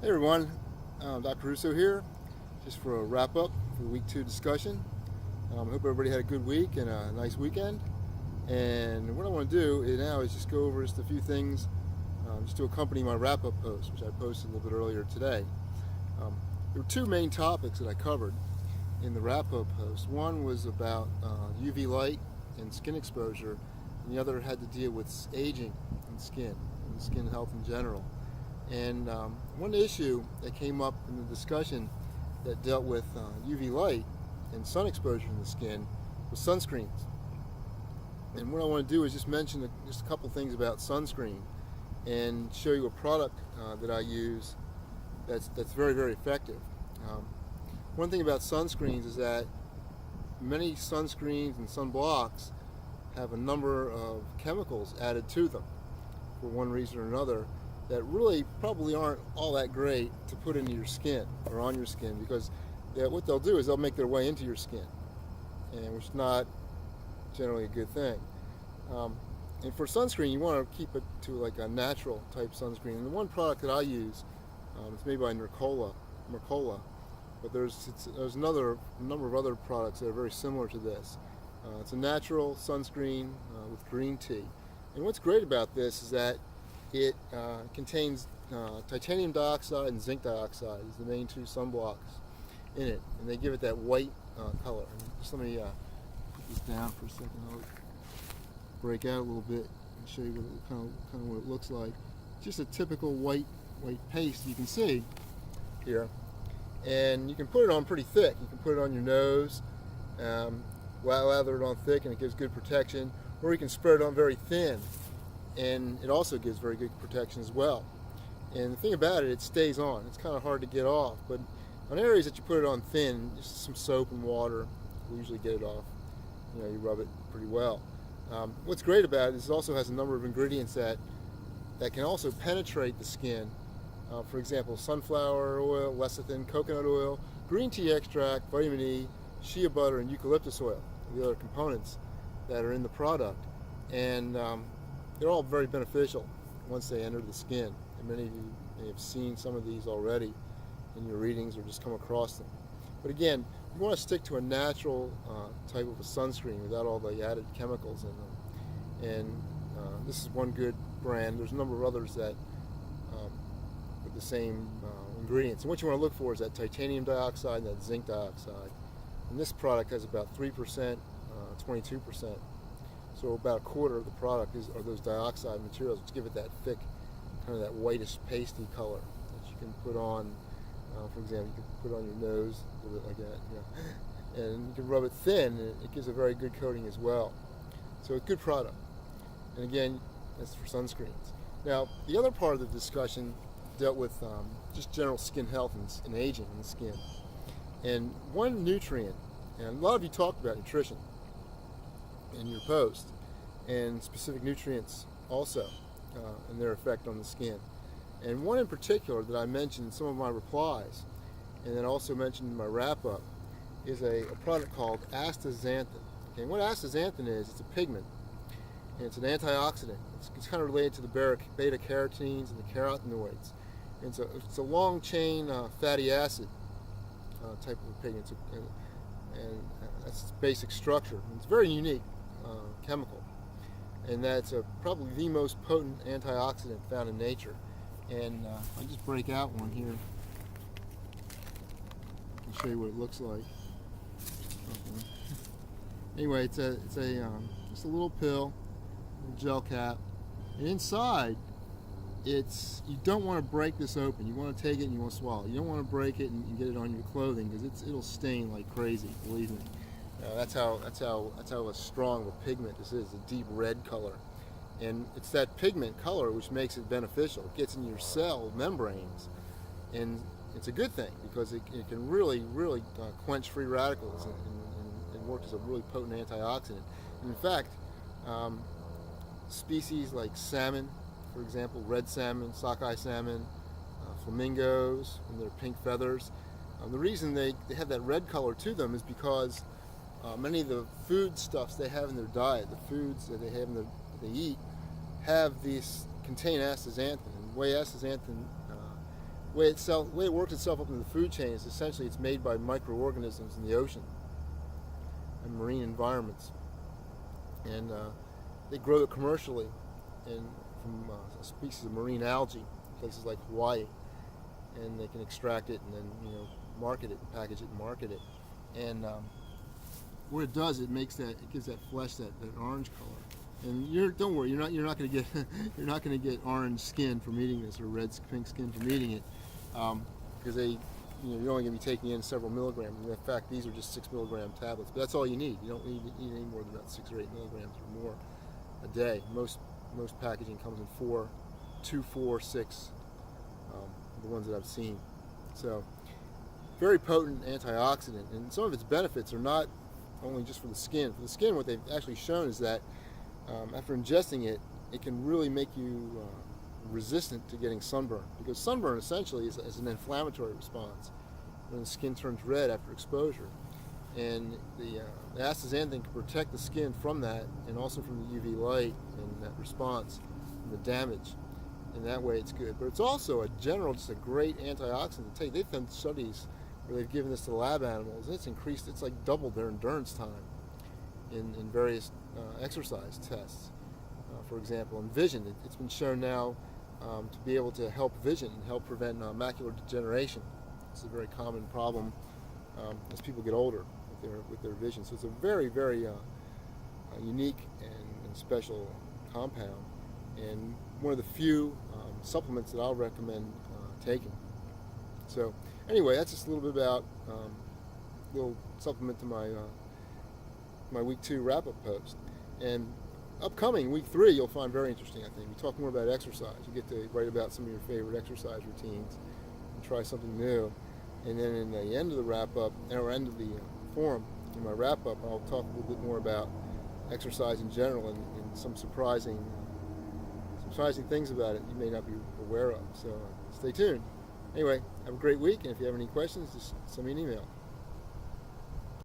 Hey everyone, Dr. Russo here, just for a wrap up for week 2 discussion. I hope everybody had a good week and a nice weekend. And what I want to do now is just go over just a few things just to accompany my wrap up post, which I posted a little bit earlier today. There were two main topics that I covered in the wrap up post. One was about UV light and skin exposure, and the other had to deal with aging and skin health in general. And one issue that came up in the discussion that dealt with UV light and sun exposure in the skin was sunscreens. And what I want to do is just mention just a couple things about sunscreen and show you a product that I use that's very, very effective. One thing about sunscreens is that many sunscreens and sunblocks have a number of chemicals added to them for one reason or another that really probably aren't all that great to put into your skin or on your skin, because what they'll do is they'll make their way into your skin, and which is not generally a good thing. And for sunscreen, you want to keep it to like a natural type sunscreen. And the one product that I use, it's made by Mercola, but there's a number of other products that are very similar to this. It's a natural sunscreen with green tea. And what's great about this is that it contains titanium dioxide and zinc dioxide is the main two sunblocks in it, and they give it that white color. And just let me put this down for a second. I'll break out a little bit and show you kind of what it looks like. Just a typical white paste you can see here, and you can put it on pretty thick. You can put it on your nose, lather it on thick, and it gives good protection. Or you can spread it on very thin, and it also gives very good protection as well. And the thing about it stays on. It's kind of hard to get off, but on areas that you put it on thin, just some soap and water will usually get it off. You rub it pretty well. What's great about it is it also has a number of ingredients that can also penetrate the skin. For example, sunflower oil, lecithin, coconut oil, green tea extract, vitamin E, shea butter, and eucalyptus oil, the other components that are in the product. And they're all very beneficial once they enter the skin. And many of you may have seen some of these already in your readings or just come across them. But again, you want to stick to a natural type of a sunscreen without all the added chemicals in them. And this is one good brand. There's a number of others that with the same ingredients. And what you want to look for is that titanium dioxide and that zinc dioxide. And this product has about 3%, 22%. So about a quarter of the product are those dioxide materials, which give it that thick, kind of that whitish pasty color that you can put on. For example, you can put on your nose, a little bit like that, and you can rub it thin, and it gives a very good coating as well. So it's a good product. And again, that's for sunscreens. Now, the other part of the discussion dealt with just general skin health and aging in the skin. And one nutrient, and a lot of you talked about nutrition in your post, and specific nutrients also, and their effect on the skin. And one in particular that I mentioned in some of my replies, and then also mentioned in my wrap-up, is a product called astaxanthin. Okay, and what astaxanthin is, it's a pigment, and it's an antioxidant. It's kind of related to the beta-carotenes and the carotenoids. And it's a long-chain fatty acid type of pigment, and that's its basic structure. And it's very unique chemical, and that's probably the most potent antioxidant found in nature. And I'll just break out one here and show you what it looks like. Okay. Anyway, it's just a little pill, a little gel cap, and inside you don't want to break this open. You want to take it and you want to swallow. You don't want to break it and get it on your clothing, because it'll stain like crazy. Believe me. That's how strong of a pigment this is. A deep red color. And it's that pigment color which makes it beneficial. It gets in your cell membranes, and it's a good thing because it can really quench free radicals and work as a really potent antioxidant. And in fact, species like salmon, for example, red salmon, sockeye salmon, flamingos, and their pink feathers, the reason they have that red color to them is because many of the foodstuffs they have in their diet, the foods that they eat, contain astaxanthin. And the way astaxanthin way it works itself up in the food chain is essentially it's made by microorganisms in the ocean and marine environments, and they grow it commercially from a species of marine algae, places like Hawaii, and they can extract it and then market it, package it, and market it. And what it does, it gives that flesh that orange color. And don't worry, you're not going to get you're not going to get orange skin from eating this, or pink skin from eating it, because you're only going to be taking in several milligrams. In fact, these are just 6 milligram tablets, but that's all you need. You don't need to eat any more than about 6 or 8 milligrams or more a day. Most packaging comes in 2, 4, 6, the ones that I've seen. So very potent antioxidant, and some of its benefits are not only just for the skin. For the skin, what they've actually shown is that after ingesting it, it can really make you resistant to getting sunburn, because sunburn essentially is an inflammatory response when the skin turns red after exposure, and the astaxanthin can protect the skin from that, and also from the UV light and that response and the damage, and that way it's good. But it's also just a great antioxidant to take. They've done studies where they've given this to lab animals, and it's like doubled their endurance time in various exercise tests. For example, in vision, it's been shown now to be able to help vision and help prevent macular degeneration. It's a very common problem as people get older with their vision. So it's a very, very unique and special compound, and one of the few supplements that I'll recommend taking. So anyway, that's just a little bit about little supplement to my week 2 wrap-up post. And upcoming week 3 you'll find very interesting, I think. We talk more about exercise. You get to write about some of your favorite exercise routines and try something new. And then in the end of the wrap-up, or end of the forum, in my wrap-up, I'll talk a little bit more about exercise in general and some surprising things about it you may not be aware of. So stay tuned. Anyway, have a great week, and if you have any questions, just send me an email.